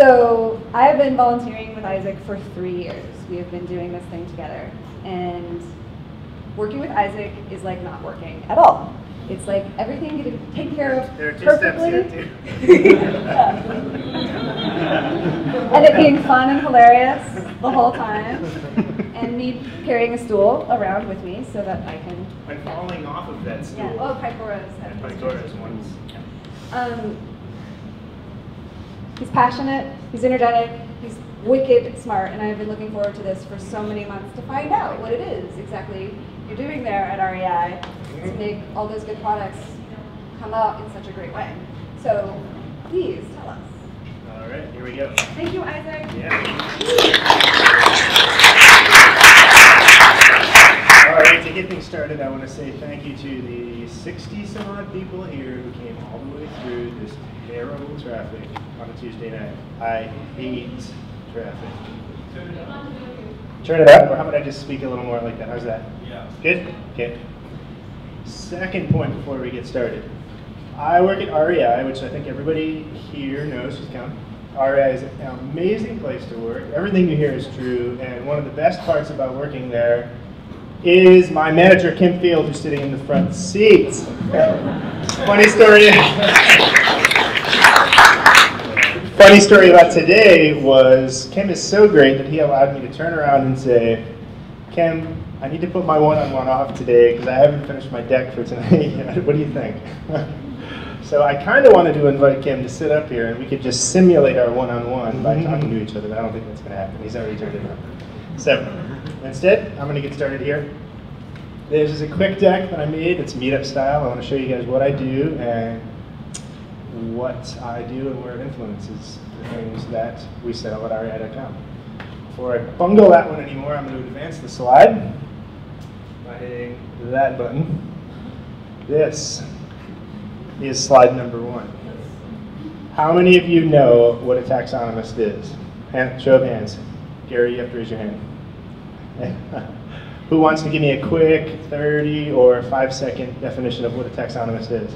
So I've been volunteering with Isaac for 3 years. We have been doing this thing together. And working with Isaac is like not working at all. It's like everything you can take care of there are 2 perfectly. steps here too. And it being fun and hilarious the whole time. And me carrying a stool around with me so that I can... And falling off of that stool. Yeah. Oh, Pythoras. And Pythoras once. He's passionate, he's energetic, he's wicked smart, and I've been looking forward to this for so many months to find out what it is exactly you're doing there at REI to make all those good products come out in such a great way. So please tell us. All right, here we go. Thank you, Isaac. Yeah. All right, to get things started, I want to say thank you to the 60-some-odd people here who came all the way through this terrible traffic on a Tuesday night. I hate traffic. Turn it up, or how about I just speak a little more like that? How's that? Yeah. Good? Okay. Second point before we get started. I work at REI, which I think everybody here knows who's come. REI is an amazing place to work. Everything you hear is true, and one of the best parts about working there is my manager, Kim Field, who's sitting in the front seat. Funny story. Funny story about today was Kim is so great that he allowed me to turn around and say, Kim, I need to put my one-on-one off today because I haven't finished my deck for tonight yet. What do you think? So I kind of wanted to invite Kim to sit up here and we could just simulate our one-on-one by talking to each other, but I don't think that's going to happen. He's already turned it on. So instead, I'm going to get started here. This is a quick deck that I made. It's Meetup style. I want to show you guys what I do and what I do and where it influences the things that we sell at rei.com. Before I bungle that one anymore, I'm going to advance the slide by hitting that button. This is slide number 1. How many of you know what a taxonomist is? Show of hands. Gary, you have to raise your hand. Who wants to give me a quick 30 or 5-second definition of what a taxonomist is?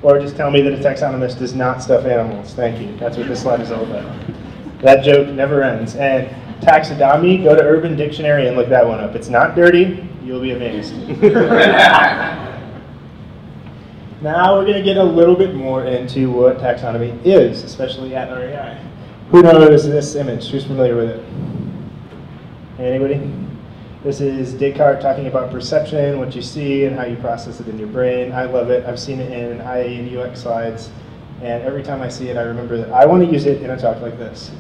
Or just tell me that a taxonomist does not stuff animals. Thank you. That's what this slide is all about. That joke never ends. And taxidermy, go to Urban Dictionary and look that one up. It's not dirty. You'll be amazed. Now we're going to get a little bit more into what taxonomy is, especially at REI. Who knows this image? Who's familiar with it? Anybody? This is Descartes talking about perception, what you see, and how you process it in your brain. I love it. I've seen it in IA and UX slides, and every time I see it, I remember that I want to use it in a talk like this.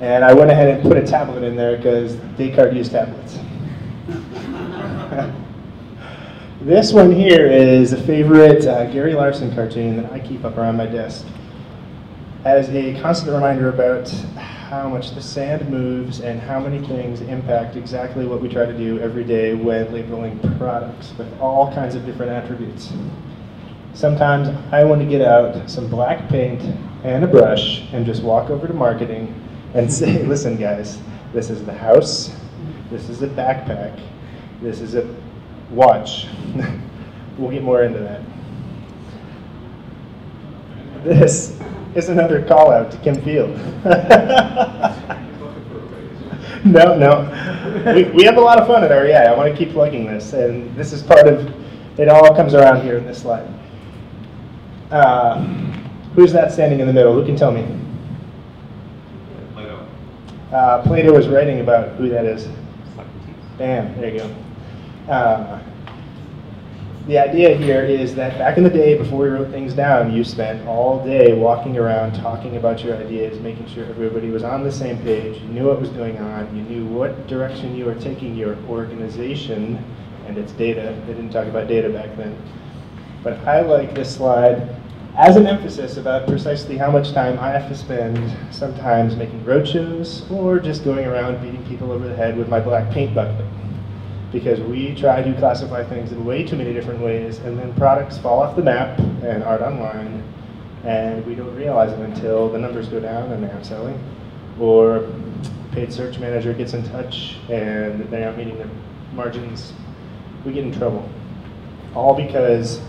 And I went ahead and put a tablet in there because Descartes used tablets. This one here is a favorite Gary Larson cartoon that I keep up around my desk as a constant reminder about how much the sand moves and how many things impact exactly what we try to do every day when labeling products with all kinds of different attributes. Sometimes I want to get out some black paint and a brush and just walk over to marketing and say, listen guys, this is the house, this is a backpack, this is a watch. We'll get more into that. This is another call out to Kim Field. No. We have a lot of fun at REI. I want to keep plugging this, and this is part of, it all comes around here in this slide. Who's that standing in the middle? Who can tell me? Plato. Plato was writing about who that is. Bam, there you go. The idea here is that back in the day, before we wrote things down, you spent all day walking around talking about your ideas, making sure everybody was on the same page, you knew what was going on, you knew what direction you were taking your organization and its data. They didn't talk about data back then. But I like this slide as an emphasis about precisely how much time I have to spend sometimes making roadshows or just going around beating people over the head with my black paint bucket. Because we try to classify things in way too many different ways, and then products fall off the map and aren't online, and we don't realize it until the numbers go down and they aren't selling, or paid search manager gets in touch and they aren't meeting their margins. We get in trouble. All because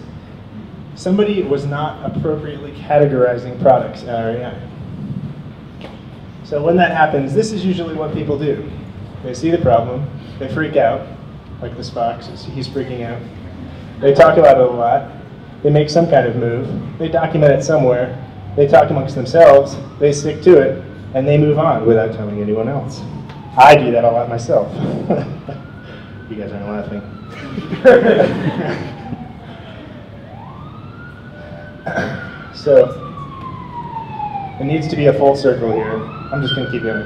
somebody was not appropriately categorizing products at REI. So when that happens, this is usually what people do. They see the problem, they freak out, like this fox, he's freaking out. They talk about it a lot, they make some kind of move, they document it somewhere, they talk amongst themselves, they stick to it, and they move on without telling anyone else. I do that a lot myself. You guys aren't laughing. So, it needs to be a full circle here. I'm just going to keep going.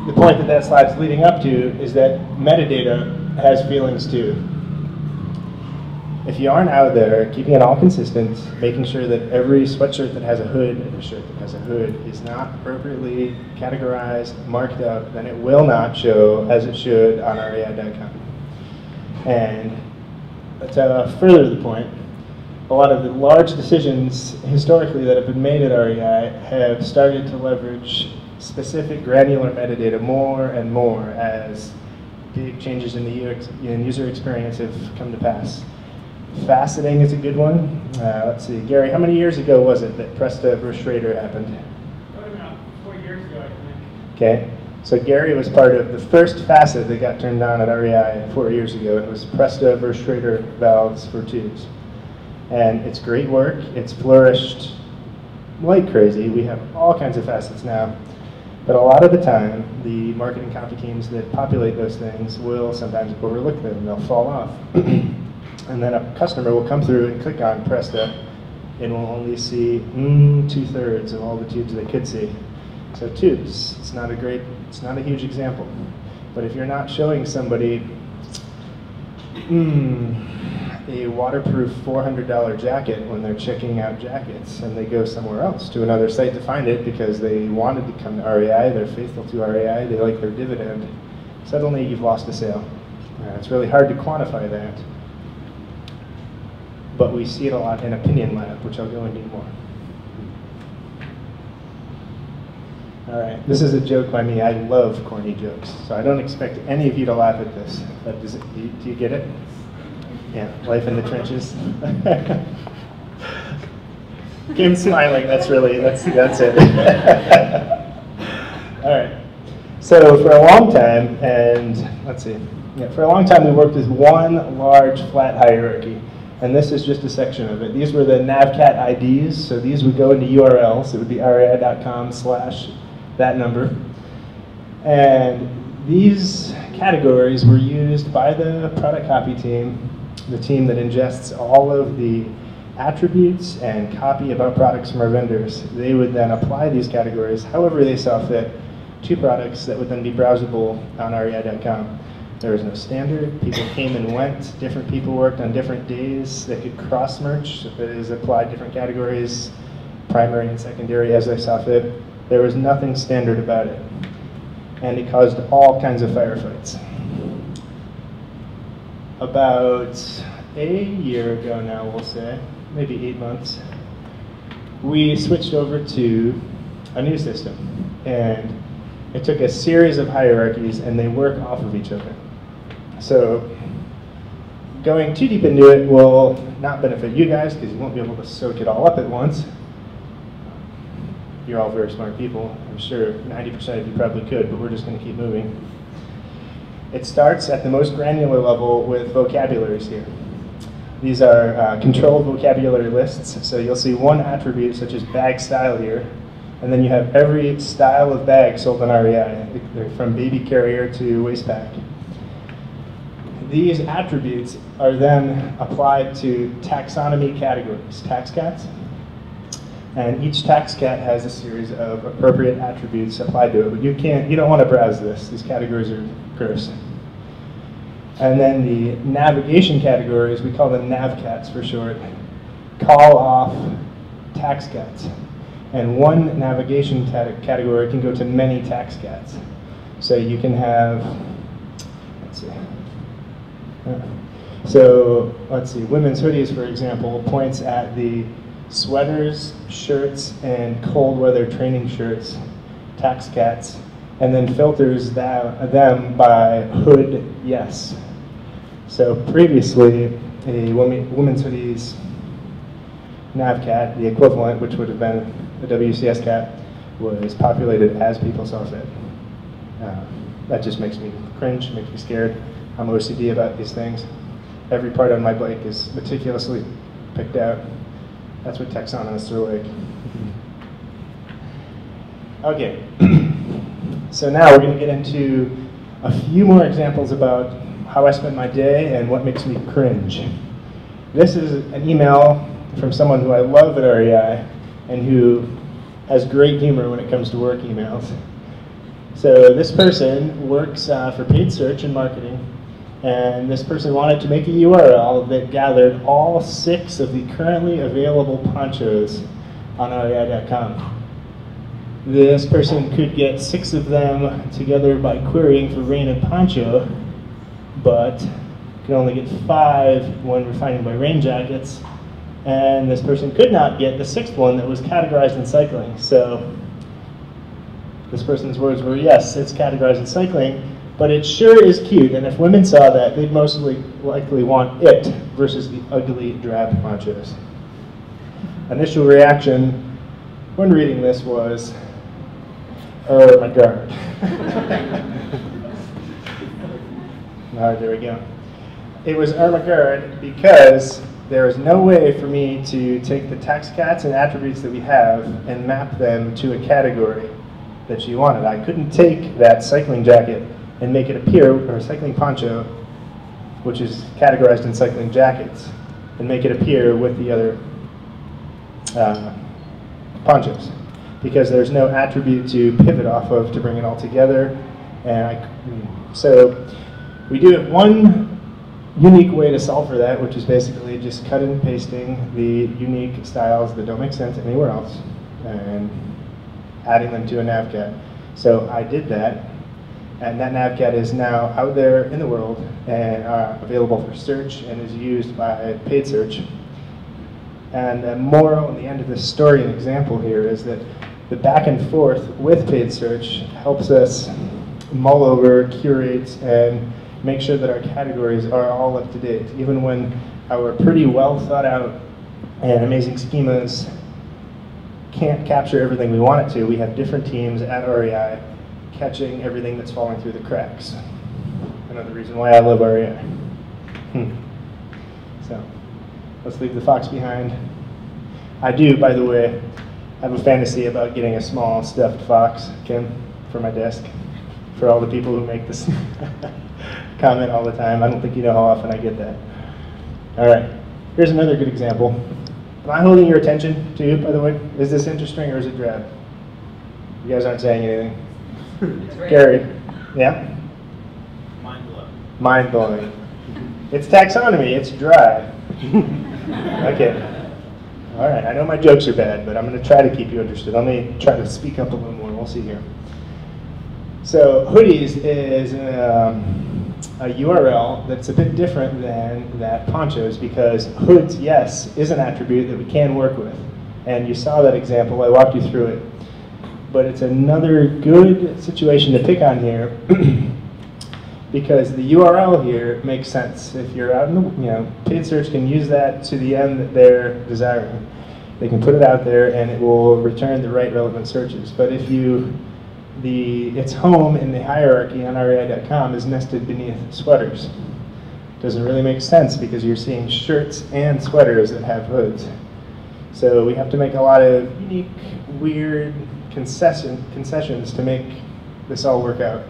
The point that slide's leading up to is that metadata has feelings too. If you aren't out there keeping it all consistent, making sure that every sweatshirt that has a hood, every shirt that has a hood is not appropriately categorized, marked up, then it will not show as it should on rei.com. And to further the point, a lot of the large decisions historically that have been made at REI have started to leverage specific granular metadata more and more as big changes in the UX, user experience have come to pass. Faceting is a good one. Let's see, Gary, how many years ago was it that Presta versus Schrader happened? About 4 years ago, I think. Okay, so Gary was part of the first facet that got turned on at REI 4 years ago. It was Presta versus Schrader valves for tubes. And it's great work. It's flourished like crazy. We have all kinds of facets now. But a lot of the time, the marketing copy teams that populate those things will sometimes overlook them. They'll fall off. And then a customer will come through and click on Presta and will only see 2/3 of all the tubes they could see. So tubes, it's not a huge example. But if you're not showing somebody a waterproof $400 jacket when they're checking out jackets and they go somewhere else to another site to find it because they wanted to come to REI, they're faithful to REI, they like their dividend, suddenly you've lost a sale. It's really hard to quantify that. But we see it a lot in Opinion Lab, which I'll go into more. All right, this is a joke by me. I love corny jokes, so I don't expect any of you to laugh at this. But do you get it? Yeah, life in the trenches. Kim's smiling. That's it. All right. So for a long time, and let's see, for a long time we worked with one large flat hierarchy. And this is just a section of it. These were the navcat IDs, so these would go into URLs. It would be rei.com/that number. And these categories were used by the product copy team, the team that ingests all of the attributes and copy about products from our vendors. They would then apply these categories however they saw fit to products that would then be browsable on rei.com. There was no standard. People came and went. Different people worked on different days. They could cross-merge, so that is, apply different categories, primary and secondary as they saw fit. There was nothing standard about it. And it caused all kinds of firefights. About a year ago now, we'll say, maybe 8 months, we switched over to a new system. And it took a series of hierarchies, and they work off of each other. So going too deep into it will not benefit you guys because you won't be able to soak it all up at once. You're all very smart people. I'm sure 90% of you probably could, but we're just going to keep moving. It starts at the most granular level with vocabularies here. These are controlled vocabulary lists. So you'll see one attribute such as bag style here, and then you have every style of bag sold on REI, from baby carrier to waist pack. These attributes are then applied to taxonomy categories, taxcats. And each taxcat has a series of appropriate attributes applied to it, but you don't want to browse this. These categories are gross. And then the navigation categories, we call them navcats for short, call off taxcats. And one navigation category can go to many taxcats. So you can have, let's see, women's hoodies, for example, points at the sweaters, shirts, and cold weather training shirts, taxcats, and then filters them by hood yes. So previously, a women's hoodies navcat, the equivalent, which would have been a WCS cat, was populated as people saw fit. That just makes me cringe, makes me scared. I'm OCD about these things. Every part on my bike is meticulously picked out. That's what taxonomists are like. Okay, so now we're going to get into a few more examples about how I spend my day and what makes me cringe. This is an email from someone who I love at REI and who has great humor when it comes to work emails. So this person works for paid search and marketing, and this person wanted to make a URL that gathered all 6 of the currently available ponchos on rei.com. This person could get 6 of them together by querying for rain and poncho, but could only get 5 when refining by rain jackets, and this person could not get the 6th one that was categorized in cycling. So this person's words were, yes, it's categorized in cycling, but it sure is cute, and if women saw that, they'd most likely want it versus the ugly drab ponchos. Initial reaction when reading this was, oh my god. Alright, there we go. It was avant-garde because there is no way for me to take the tax cats and attributes that we have and map them to a category that she wanted. I couldn't take that cycling jacket and make it appear, or cycling poncho, which is categorized in cycling jackets, and make it appear with the other ponchos, because there's no attribute to pivot off of to bring it all together. And so we do it one unique way to solve for that, which is basically just cutting and pasting the unique styles that don't make sense anywhere else and adding them to a navcat. So I did that, and that navcat is now out there in the world and available for search and is used by paid search. And the moral and the end of this story and example here is that the back and forth with paid search helps us mull over, curate, and make sure that our categories are all up to date. Even when our pretty well thought out and amazing schemas can't capture everything we want it to, we have different teams at REI catching everything that's falling through the cracks. Another reason why I love REI. So let's leave the fox behind. I do, by the way, have a fantasy about getting a small stuffed fox, Kim, for my desk, for all the people who make this comment all the time. I don't think you know how often I get that. All right, here's another good example. Am I holding your attention to you, by the way? Is this interesting or is it drab? You guys aren't saying anything. Gary, yeah? Mind-blowing. Mind-blowing. It's taxonomy, it's dry. Okay. All right, I know my jokes are bad, but I'm going to try to keep you interested. Let me try to speak up a little more. We'll see here. So hoodies is a URL that's a bit different than that ponchos, because hoods, yes, is an attribute that we can work with. And you saw that example, I walked you through it. But it's another good situation to pick on here because the URL here makes sense. If you're out in the, paid search can use that to the end that they're desiring. They can put it out there and it will return the right relevant searches. But if its home in the hierarchy on rei.com is nested beneath sweaters. Doesn't really make sense because you're seeing shirts and sweaters that have hoods. So we have to make a lot of unique, weird concessions to make this all work out.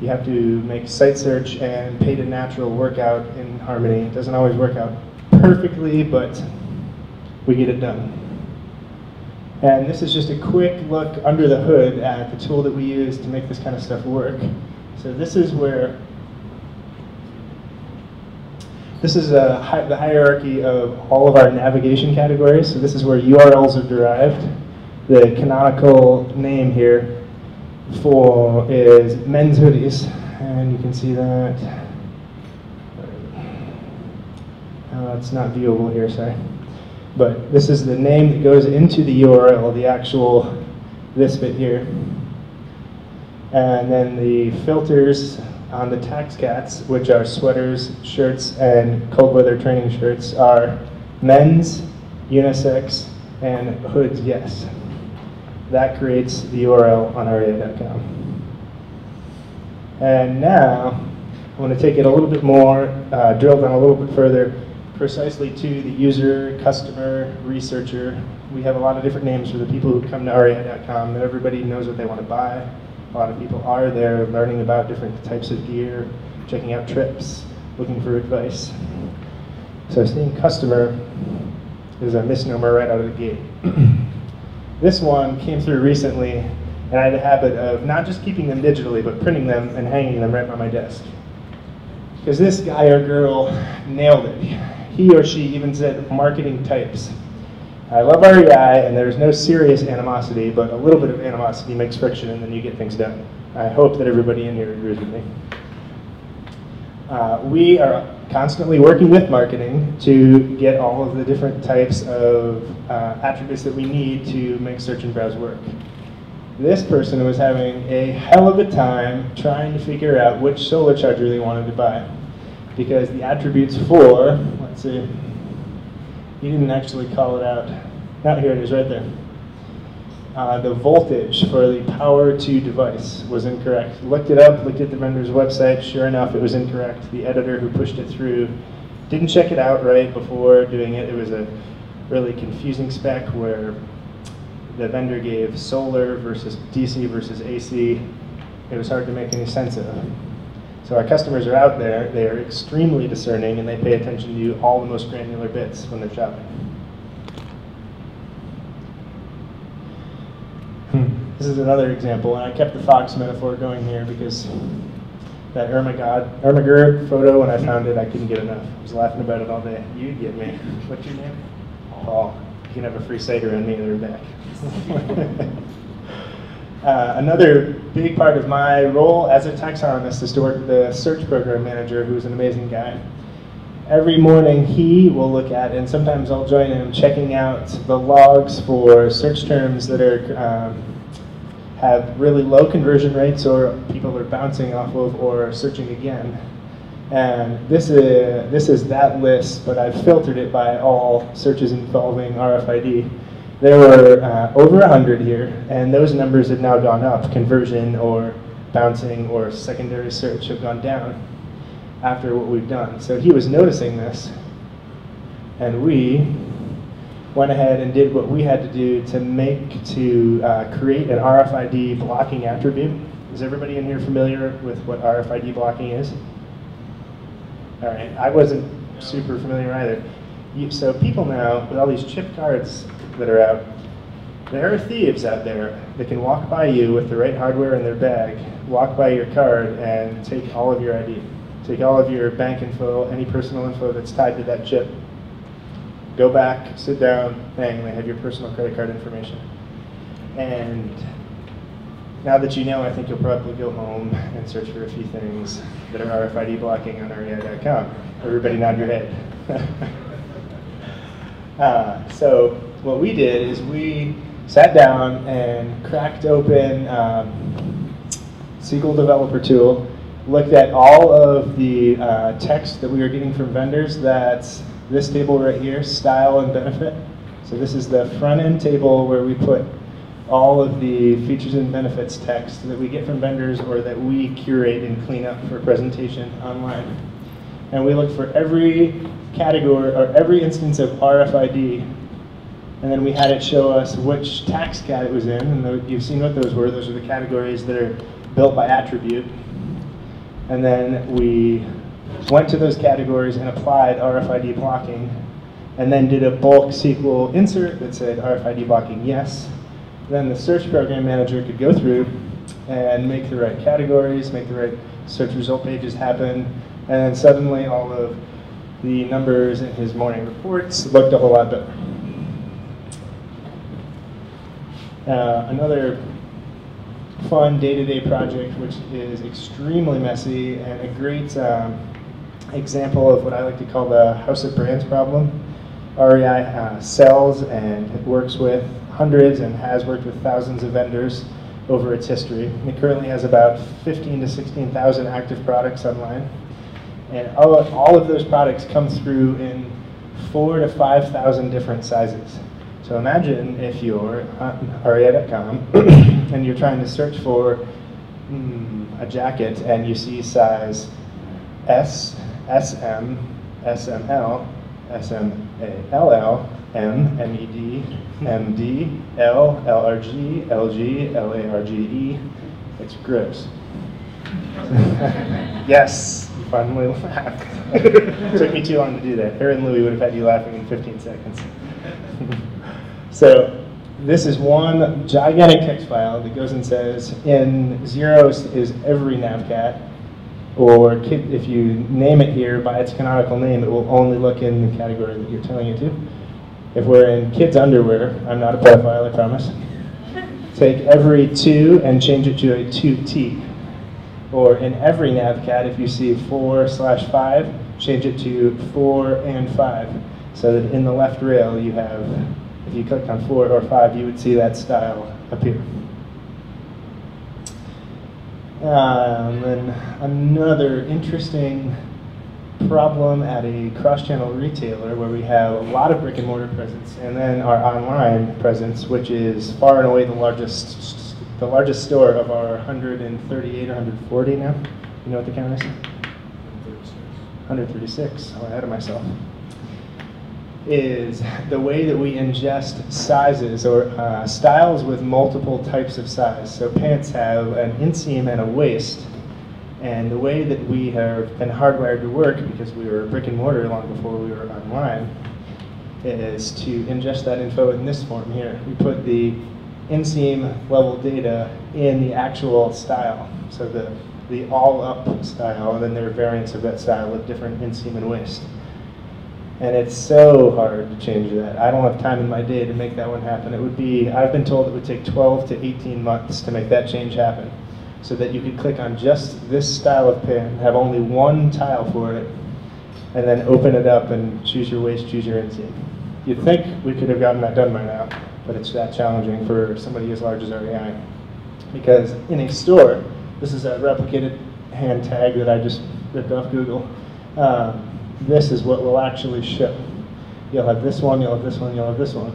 You have to make site search and pay to natural work out in harmony. It doesn't always work out perfectly, but we get it done. And this is just a quick look under the hood at the tool that we use to make this kind of stuff work. So this is where, this is the hierarchy of all of our navigation categories. So this is where URLs are derived. The canonical name here is men's hoodies, and you can see that. It's not viewable here, sorry. But this is the name that goes into the URL, the actual, this bit here. And then the filters on the tax cats, which are sweaters, shirts, and cold weather training shirts, are men's, unisex, and hoods, yes. That creates the URL on rei.com. And now, I want to take it a little bit more, drill down a little bit further, precisely to the user, customer, researcher. We have a lot of different names for the people who come to rei.com, and everybody knows what they want to buy. A lot of people are there learning about different types of gear, checking out trips, looking for advice. So saying customer is a misnomer right out of the gate. This one came through recently, and I had a habit of not just keeping them digitally, but printing them and hanging them right by my desk. Because this guy or girl nailed it. He or she even said marketing types. I love REI, and there's no serious animosity, but a little bit of animosity makes friction, and then you get things done. I hope that everybody in here agrees with me. We are constantly working with marketing to get all of the different types of attributes that we need to make search and browse work. This person was having a hell of a time trying to figure out which solar charger they wanted to buy, because the attributes for, let's see, he didn't actually call it out. Now here it is right there. The voltage for the power to device was incorrect. Looked it up, looked at the vendor's website, sure enough it was incorrect. The editor who pushed it through didn't check it out right before doing it. It was a really confusing spec where the vendor gave solar versus DC versus AC. It was hard to make any sense of. So our customers are out there, they are extremely discerning, and they pay attention to all the most granular bits when they're shopping. This is another example, and I kept the fox metaphor going here because that Ermagerd photo, when I found it, I couldn't get enough. I was laughing about it all day. You get me. What's your name? Paul. You can have a free cider and me or back. Another big part of my role as a taxonomist is to work with the search program manager, who's an amazing guy. Every morning he will look at, and sometimes I'll join him, checking out the logs for search terms that are have really low conversion rates, or people are bouncing off of or searching again. And this is that list, but I've filtered it by all searches involving RFID. There were over 100 here, and those numbers have now gone up. Conversion or bouncing or secondary search have gone down after what we've done. So he was noticing this, and we went ahead and did what we had to do to create an RFID blocking attribute. Is everybody in here familiar with what RFID blocking is? All right, I wasn't super familiar either. So people now, with all these chip cards that are out, there are thieves out there that can walk by you with the right hardware in their bag, walk by your card and take all of your ID, take all of your bank info, any personal info that's tied to that chip. Go back, sit down, bang, they have your personal credit card information. And now that you know, I think you'll probably go home and search for a few things that are RFID blocking on rei.com. Everybody nod your head. So what we did is we sat down and cracked open SQL Developer Tool, looked at all of the text that we were getting from vendors. That's this table right here, style and benefit. So this is the front end table where we put all of the features and benefits text that we get from vendors or that we curate and clean up for presentation online. And we looked for every category or every instance of RFID, and then we had it show us which tax cat it was in, and you've seen what those were. Those are the categories that are built by attribute. And then we went to those categories and applied RFID blocking, and then did a bulk SQL insert that said RFID blocking yes. Then the search program manager could go through and make the right categories, make the right search result pages happen, and then suddenly all of the numbers in his morning reports looked a whole lot better. Another fun day-to-day project, which is extremely messy and a great example of what I like to call the House of Brands problem. REI sells and works with hundreds and has worked with thousands of vendors over its history. It currently has about 15,000 to 16,000 active products online. And all of those products come through in 4,000 to 5,000 different sizes. So imagine if you're on REI.com and you're trying to search for a jacket and you see size S, SM, SML, SMALL, M, MED, MD, L, LRG, LG, LARGE. It's gross. Yes, you finally laughed. It took me too long to do that. Aaron Louie would have had you laughing in 15 seconds. So this is one gigantic text file that goes and says, in zeros is every navcat, or if you name it here by its canonical name, it will only look in the category that you're telling it to. If we're in kids' underwear, I'm not a pedophile, I promise. Take every 2 and change it to a 2T. Or in every navcat, if you see 4/5, change it to 4 and 5. So that in the left rail you have, if you clicked on 4 or 5, you would see that style appear. And then another interesting problem at a cross-channel retailer where we have a lot of brick and mortar presence and then our online presence, which is far and away the largest store of our 138 or 140 now. You know what the count is? 136. I'm ahead of myself. Is the way that we ingest sizes or styles with multiple types of size. So pants have an inseam and a waist. And the way that we have been hardwired to work, because we were brick and mortar long before we were online, is to ingest that info in this form here. We put the inseam level data in the actual style. So the all up style, and then there are variants of that style with different inseam and waist. And it's so hard to change that. I don't have time in my day to make that one happen. It would be, I've been told it would take 12 to 18 months to make that change happen, so that you could click on just this style of pen, have only one tile for it, and then open it up and choose your waist, choose your inseam. You'd think we could have gotten that done by now, but it's that challenging for somebody as large as REI. Because in a store, this is a replicated hand tag that I just ripped off Google. This is what will actually ship. You'll have this one, you'll have this one, you'll have this one.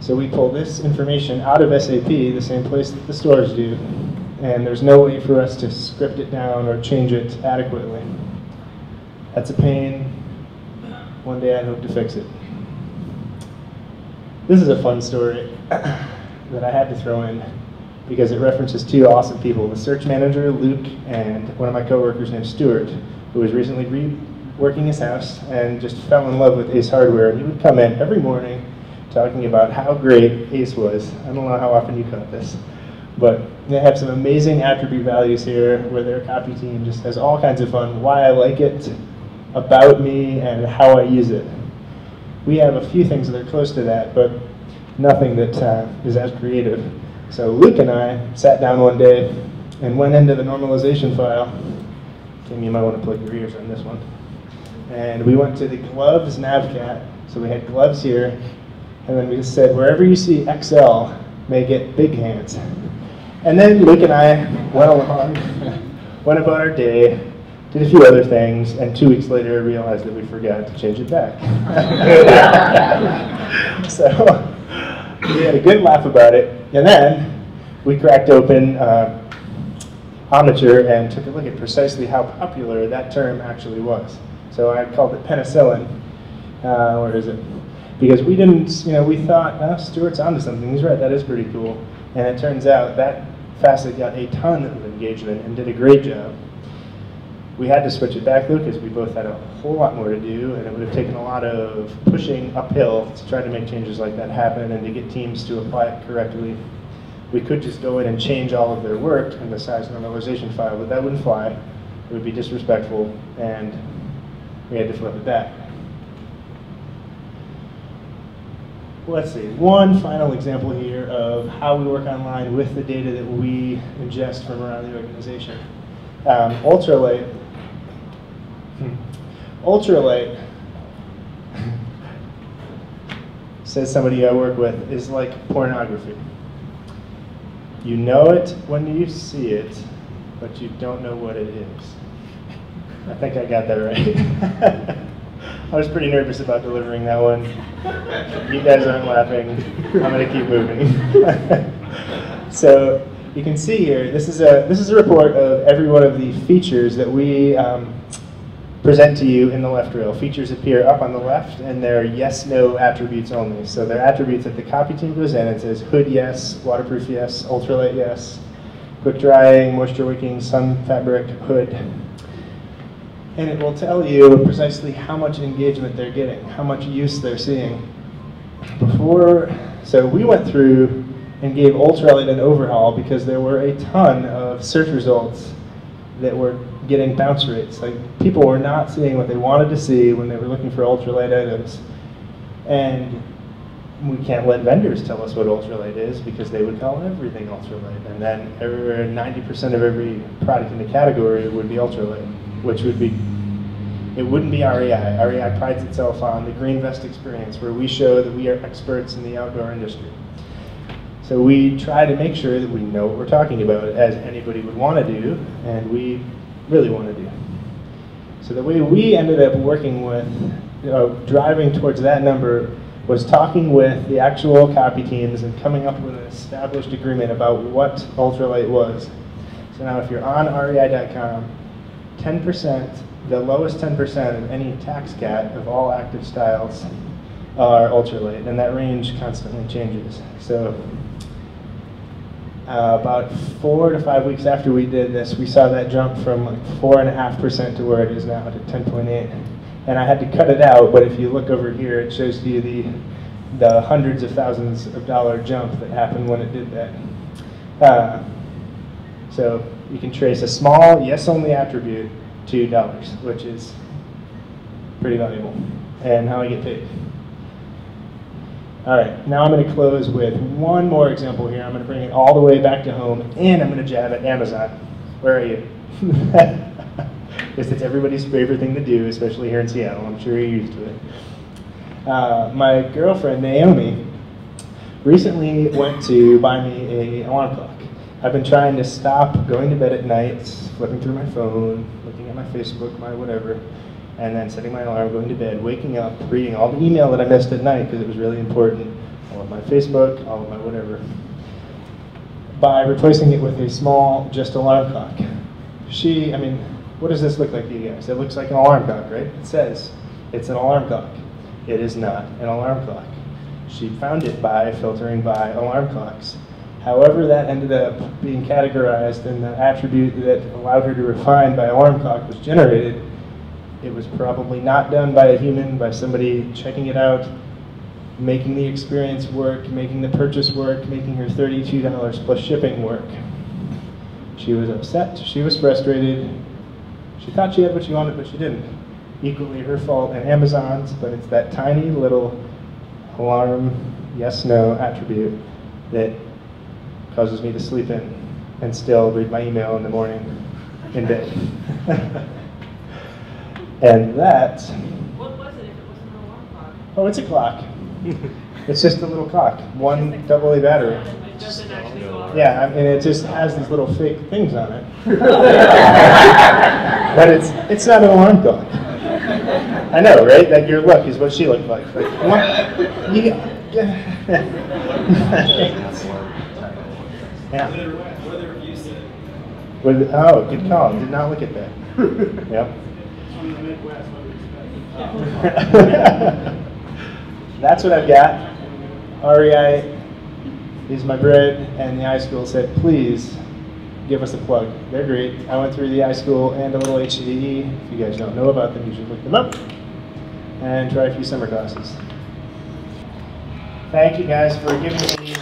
So we pull this information out of SAP, the same place that the stores do, and there's no way for us to script it down or change it adequately. That's a pain. One day I hope to fix it. This is a fun story that I had to throw in because it references 2 awesome people, the search manager, Luke, and one of my coworkers named Stuart, who was recently reworking his house and just fell in love with Ace Hardware. And he would come in every morning talking about how great Ace was. I don't know how often you caught this, but they have some amazing attribute values here where their copy team just has all kinds of fun, why I like it, about me, and how I use it. We have a few things that are close to that, but nothing that is as creative. So Luke and I sat down one day and went into the normalization file. Tim, you might want to plug your ears on this one. And we went to the gloves navcat. So we had gloves here, and then we just said, wherever you see XL, make it big hands. And then Luke and I went along, went about our day, did a few other things, and 2 weeks later realized that we forgot to change it back. So we had a good laugh about it, and then we cracked open Omniture and took a look at precisely how popular that term actually was. So I called it penicillin. Where is it? Because we didn't, we thought, oh, Stuart's onto something. He's right, that is pretty cool. And it turns out that facet got a ton of engagement and did a great job. We had to switch it back though because we both had a whole lot more to do, and it would have taken a lot of pushing uphill to try to make changes like that happen and to get teams to apply it correctly. We could just go in and change all of their work in the size normalization file, but that wouldn't fly. It would be disrespectful, and we had to flip it back. Let's see, one final example here of how we work online with the data that we ingest from around the organization. Ultralight says somebody I work with is like pornography. You know it when you see it, but you don't know what it is. I think I got that right. I was pretty nervous about delivering that one. You guys aren't laughing. I'm going to keep moving. So you can see here, this is a report of every one of the features that we present to you in the left rail. Features appear up on the left, and they're yes/no attributes only. So they're attributes that the copy team goes in and says hood yes, waterproof yes, ultralight yes, quick drying, moisture wicking, sun fabric, hood. And it will tell you precisely how much engagement they're getting, how much use they're seeing. So we went through and gave ultralight an overhaul because there were a ton of search results that were getting bounce rates. Like, people were not seeing what they wanted to see when they were looking for ultralight items. And we can't let vendors tell us what ultralight is because they would call everything ultralight. And then 90% of every product in the category would be ultralight, which would be, it wouldn't be REI. REI prides itself on the green vest experience, where we show that we are experts in the outdoor industry. So we try to make sure that we know what we're talking about, as anybody would want to do, and we really want to do. So the way we ended up working with, driving towards that number, was talking with the actual copy teams and coming up with an established agreement about what ultralight was. So now if you're on rei.com, 10%, the lowest 10% of any tax cat of all active styles are ultralight, and that range constantly changes. So about 4 to 5 weeks after we did this, we saw that jump from like 4.5% to where it is now, to 10.8. And I had to cut it out, but if you look over here, it shows you the hundreds of thousands of dollar jump that happened when it did that. So you can trace a small yes-only attribute to dollars, which is pretty valuable, and how I get paid. All right, now I'm going to close with one more example here. I'm going to bring it all the way back to home, and I'm going to jab at Amazon. Where are you? Because it's everybody's favorite thing to do, especially here in Seattle. I'm sure you're used to it. My girlfriend, Naomi, recently went to buy me an alarm clock. I've been trying to stop going to bed at night, flipping through my phone, looking at my Facebook, my whatever, and then setting my alarm, going to bed, waking up, reading all the email that I missed at night because it was really important, all of my Facebook, all of my whatever, by replacing it with a small, just alarm clock. What does this look like to you guys? It looks like an alarm clock, right? It says it's an alarm clock. It is not an alarm clock. She found it by filtering by alarm clocks. However that ended up being categorized, and the attribute that allowed her to refine by alarm clock was generated, it was probably not done by a human, by somebody checking it out, making the experience work, making the purchase work, making her $32 plus shipping work. She was upset, she was frustrated, she thought she had what she wanted, but she didn't. Equally her fault and Amazon's, but it's that tiny little alarm yes/no attribute that causes me to sleep in and still read my email in the morning in bed. And that... What was it if it wasn't an alarm clock? Oh, it's a clock. It's just a little clock, one AA battery. It doesn't actually go off. Yeah, and it just has these little fake things on it. But it's not an alarm clock. I know, right? That your look is what she looked like. What? Yeah. What are the reviews say? Oh, good call. Did not look at that. Yep. From the Midwest, what do you expect? That's what I've got. REI is my bread, and the iSchool said, please give us a plug. They're great. I went through the iSchool and a little HCDE. If you guys don't know about them, you should look them up and try a few summer classes. Thank you guys for giving me